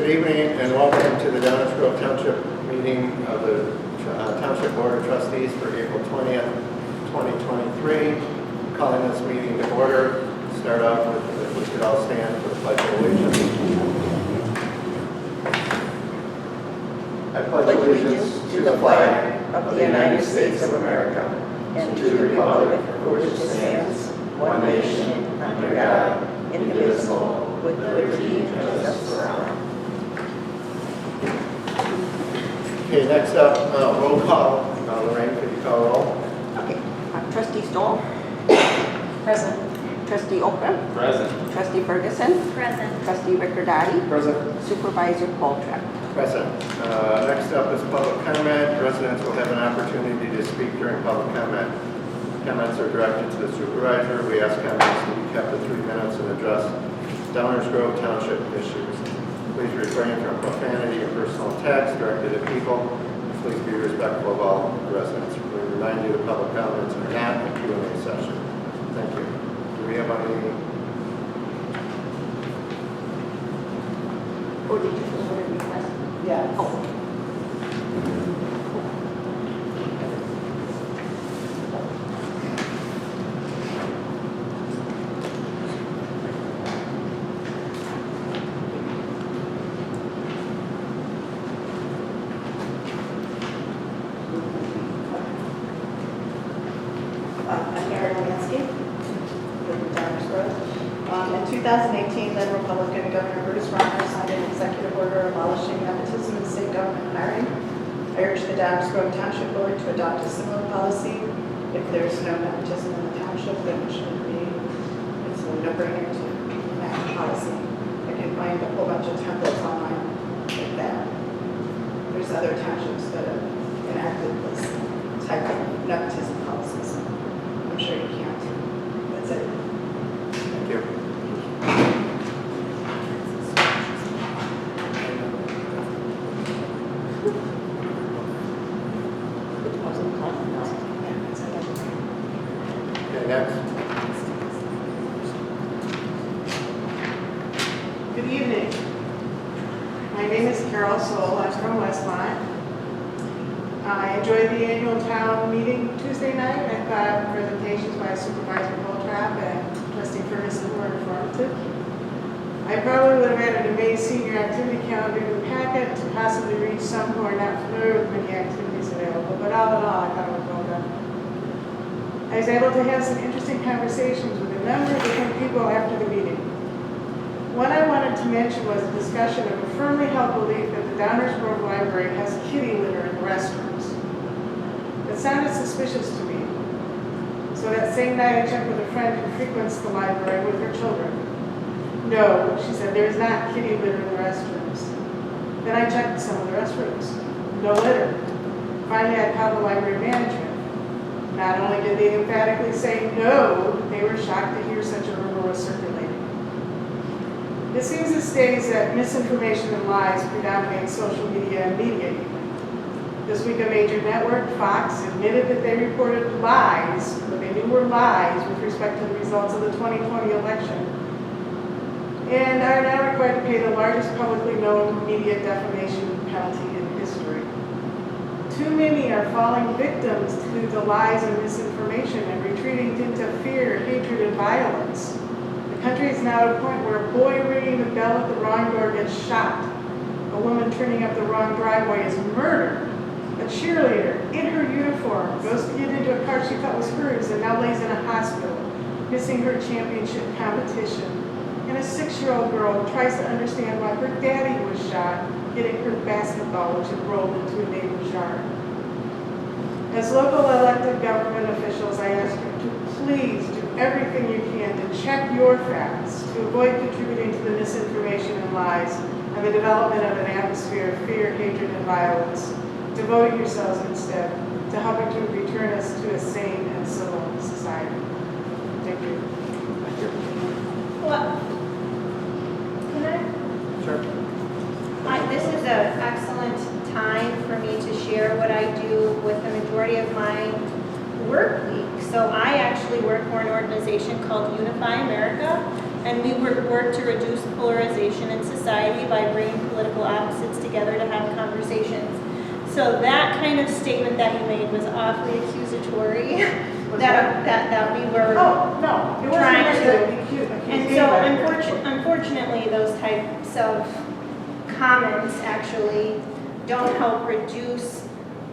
Good evening and welcome to the Downers Grove Township meeting of the Township Board of Trustees for April 20th, 2023. Calling this meeting to order. Start off with, if we could all stand for the Pledge of Allegiance. I pledge allegiance to the flag of the United States of America and to the republic for which it stands, one nation, under God, indivisible, with liberty and justice for all. Okay, next up, roll call. Lorraine, could you call roll? Okay. Trustee Stoll? Present. Trustee Okra? Present. Trustee Ferguson? Present. Trustee Riccardotti? Present. Supervisor Poltrek? Present. Next up is public comment. Residents will have an opportunity to speak during public comment. Comments are directed to the supervisor. We ask comments to be kept to 3 minutes and address Downers Grove Township issues. Please refrain from profanity and personal attacks directed at people. Please be respectful of all residents. We remind you that public comments are not a Q&A session. Thank you. Do we have any? Or did you put a request? Yes. Oh. In 2018, then Republican Governor Bruce Rauner signed an executive order abolishing nepotism in state government hiring. I urge the Downers Grove Township Board to adopt a similar policy. If there's no nepotism in the township, then it should be, it's a no-brainer to enact a policy. I can find a whole bunch of templates online like that. There's other townships that have enacted this type of nepotism policies. I'm sure you can't. That's it. Thank you. Okay, next. Good evening. My name is Carol Soul. I'm from Westmont. I enjoyed the annual town meeting Tuesday night. I thought presentations by Supervisor Poltrap and Trustee Ferguson were informative. I probably would have added a May senior activity calendar to the packet to possibly reach some who are not familiar with many activities available, but all in all, I thought it was well done. I was able to have some interesting conversations with a number of different people after the meeting. One I wanted to mention was a discussion of a firmly held belief that the Downers Grove Library has kitty litter in the restrooms. It sounded suspicious to me. So that same night I checked with a friend who frequents the library with her children. No, she said, there is not kitty litter in the restrooms. Then I checked some of the restrooms. No litter. Finally, I called the library management. Not only did they emphatically say no, they were shocked to hear such a rumor was circulating. It seems these days that misinformation and lies predominate social media and media even. This week a major network, Fox, admitted that they reported lies, but they knew were lies with respect to the results of the 2020 election, and are now required to pay the largest publicly known media defamation penalty in history. Too many are falling victims to the lies and misinformation and retreating into fear, hatred, and violence. The country is now at a point where a boy ringing the bell at the wrong door gets shot. A woman turning up the wrong driveway is murdered. A cheerleader in her uniform goes to get into a car she thought was hers and now lays in a hospital, missing her championship competition. And a 6-year-old girl tries to understand why her daddy was shot getting her basketball, which had rolled into a neighbor's yard. As local elected government officials, I ask you to please do everything you can to check your facts, to avoid contributing to the misinformation and lies, and the development of an atmosphere of fear, hatred, and violence. Devote yourselves instead to helping to return us to a sane and civil society. Thank you. Thank you. Well, can I? Sure. This is an excellent time for me to share what I do with the majority of my work week. So I actually work for an organization called Unify America, and we work to reduce polarization in society by bringing political opposites together to have conversations. So that kind of statement that you made was awfully accusatory, that we were. Oh, no, it wasn't Trying meant to- to accuse And me, so but- unfortunately, those types of comments actually don't help reduce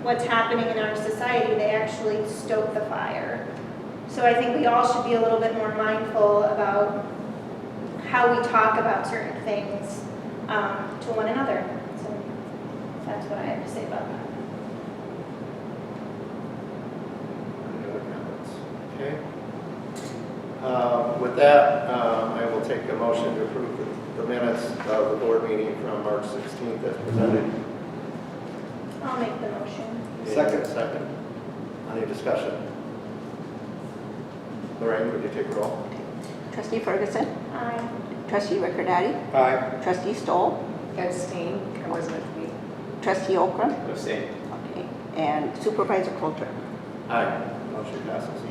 what's happening in our society. They actually stoke the fire. So I think we all should be a little bit more mindful about how we talk about certain things to one another. So that's what I have to say about that. Any other comments? Okay. With that, I will take a motion to approve the minutes of the board meeting from March 16th as presented. I'll make the motion. Second. Any discussion? Lorraine, would you take a roll? Trustee Ferguson. Aye. Trustee Ricordati. Aye. Trustee Stoll. Abstain, I wasn't at the meeting. Trustee Okram. Abstain. Okay. And Supervisor Coulter. Aye. Motion passes.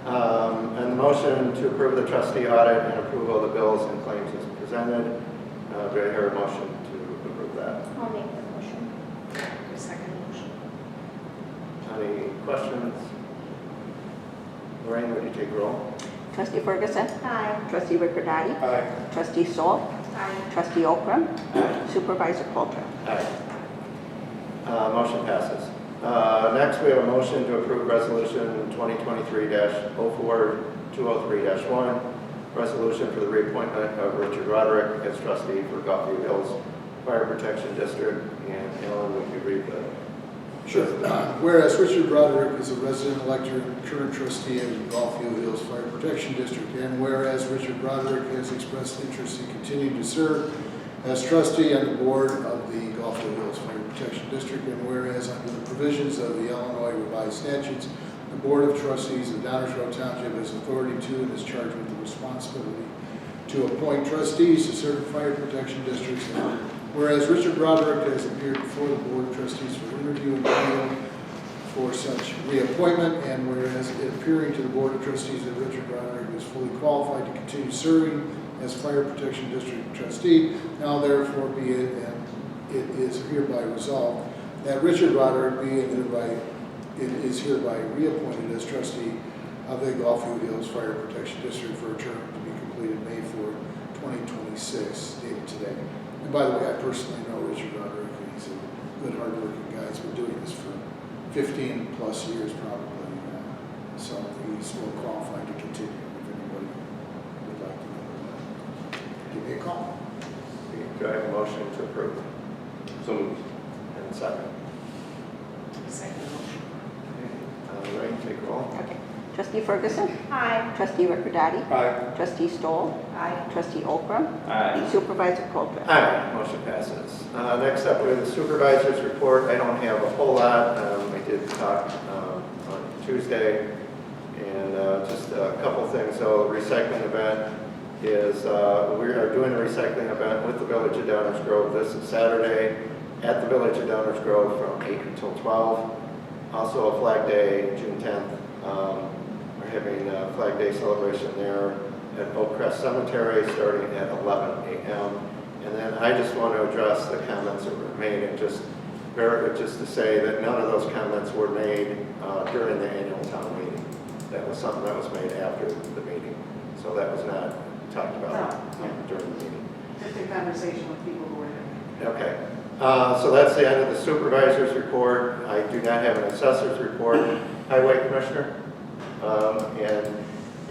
And the motion to approve the trustee audit and approval of the bills and claims is presented. Do I hear a motion to approve that? I'll make the motion. Second motion. Any questions? Lorraine, would you take a roll? Trustee Ferguson. Aye. Trustee Ricordati. Aye. Trustee Stoll. Aye. Trustee Okram. Aye. Supervisor Coulter. Aye. Motion passes. Next, we have a motion to approve Resolution 2023-04203-1, resolution for the reappointment of Richard Roderick as trustee for Gulfview Hills Fire Protection District. And Alan, would you read the... Sure. Whereas Richard Broderick is a resident elector and current trustee of the Gulfview Hills Fire Protection District, and whereas Richard Broderick has expressed interest in continuing to serve as trustee on the board of the Gulfview Hills Fire Protection District, and whereas under the provisions of the Illinois revised statutes, the Board of Trustees of Downers Grove Township has authority to and is charged with the responsibility to appoint trustees to certain fire protection districts. And whereas Richard Broderick has appeared before the Board of Trustees for interview and appeal for such reappointment, and whereas it appearing to the Board of Trustees that Richard Broderick is fully qualified to continue serving as Fire Protection District trustee, now therefore be it, and it is hereby resolved that Richard Broderick be and it is hereby reappointed as trustee of the Gulfview Hills Fire Protection District for a term to be completed May 4, 2026, dated today. And by the way, I personally know Richard Roderick, and he's a good, hard-working guy. He's been doing this for 15 plus years probably. So he's well qualified to continue. If anybody would like to know that, give me a call. Do I have a motion to approve? So moved. And second. Second motion. Lorraine, take a roll. Okay. Trustee Ferguson. Aye. Trustee Ricordati. Aye. Trustee Stoll. Aye. Trustee Okram. Aye. Supervisor Coulter. Aye, motion passes. Next up, we have the supervisor's report. I don't have a whole lot. We did talk on Tuesday, and just a couple things. So the recycling event is, we are doing a recycling event with the Village of Downers Grove this Saturday at the Village of Downers Grove from 8 until 12. Also a Flag Day, June 10th. We're having a Flag Day celebration there at Oak Crest Cemetery starting at 11 a.m. And then I just want to address the comments that were made and just to say that none of those comments were made during the annual town meeting. That was something that was made after the meeting. So that was not talked about during the meeting. Just a conversation with people who were there. Okay. So that's the end of the supervisor's report. I do not have an assessor's report. Highway Commissioner. And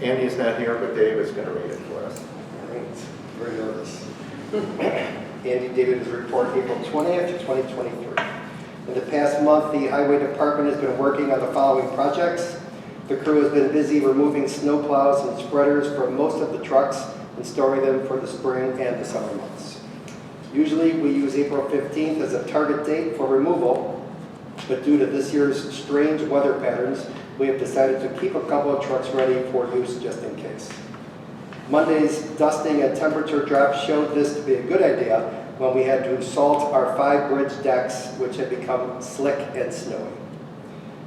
Andy is not here, but Dave is going to read it for us. All right, very nervous. Andy dated his report April 20th, 2023. In the past month, the Highway Department has been working on the following projects. The crew has been busy removing snow plows and spreaders from most of the trucks and storing them for the spring and the summer months. Usually, we use April 15th as a target date for removal, but due to this year's strange weather patterns, we have decided to keep a couple of trucks ready for use just in case. Monday's dusting and temperature drop showed this to be a good idea when we had to salt our 5 bridge decks, which had become slick and snowy.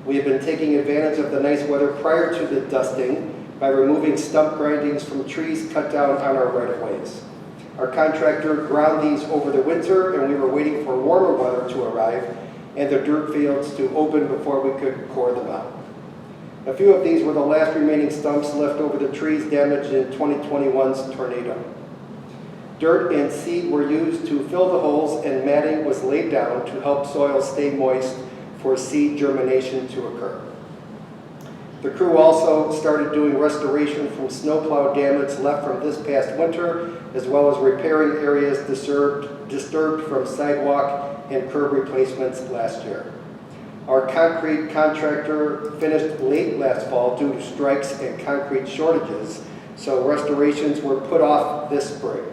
We have been taking advantage of the nice weather prior to the dusting by removing stump grindings from trees cut down on our right-of-ways. Our contractor ground these over the winter, and we were waiting for warmer weather to arrive and the dirt fields to open before we could core them out. A few of these were the last remaining stumps left over the trees damaged in 2021's tornado. Dirt and seed were used to fill the holes, and matting was laid down to help soil stay moist for seed germination to occur. The crew also started doing restoration from snowplow damage left from this past winter, as well as repairing areas disturbed from sidewalk and curb replacements last year. Our concrete contractor finished late last fall due to strikes and concrete shortages, so restorations were put off this spring.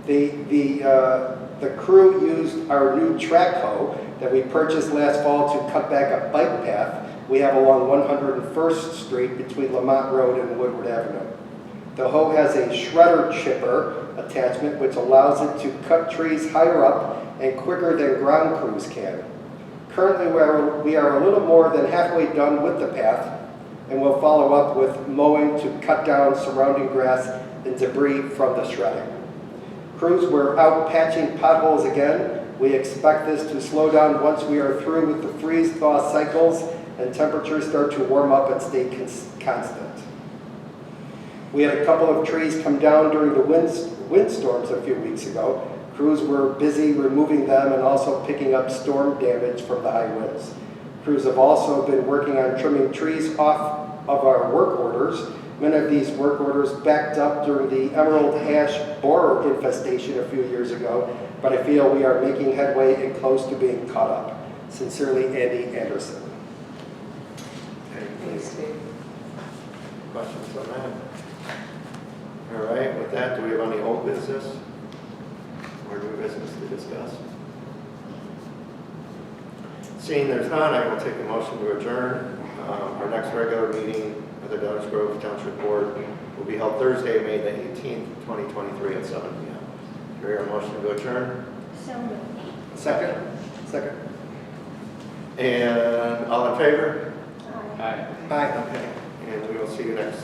The crew used our new track hoe that we purchased last fall to cut back a bike path we have along 101st Street between Lamont Road and Woodward Avenue. The hoe has a shredder chipper attachment which allows it to cut trees higher up and quicker than ground crews can. Currently we are a little more than halfway done with the path, and we'll follow up with mowing to cut down surrounding grass and debris from the shredding. Crews were out patching potholes again. We expect this to slow down once we are through with the freeze-thaw cycles and temperatures start to warm up and stay constant. We had a couple of trees come down during the windstorms a few weeks ago. Crews were busy removing them and also picking up storm damage from the high winds. Crews have also been working on trimming trees off of our work orders. Many of these work orders backed up during the emerald ash borer infestation a few years ago, but I feel we are making headway and close to being caught up. Sincerely, Andy Anderson. Thanks, Dave. Questions on that? All right, with that, do we have any old business or new business to discuss? Seeing there's none, I will take a motion to adjourn. Our next regular meeting of the Downers Grove Township Board will be held Thursday, May the 18th, 2023 at 7 p.m. Do you hear a motion to adjourn? So moved. Second. Second. And all in favor? Aye. Aye. Okay, and we will see you next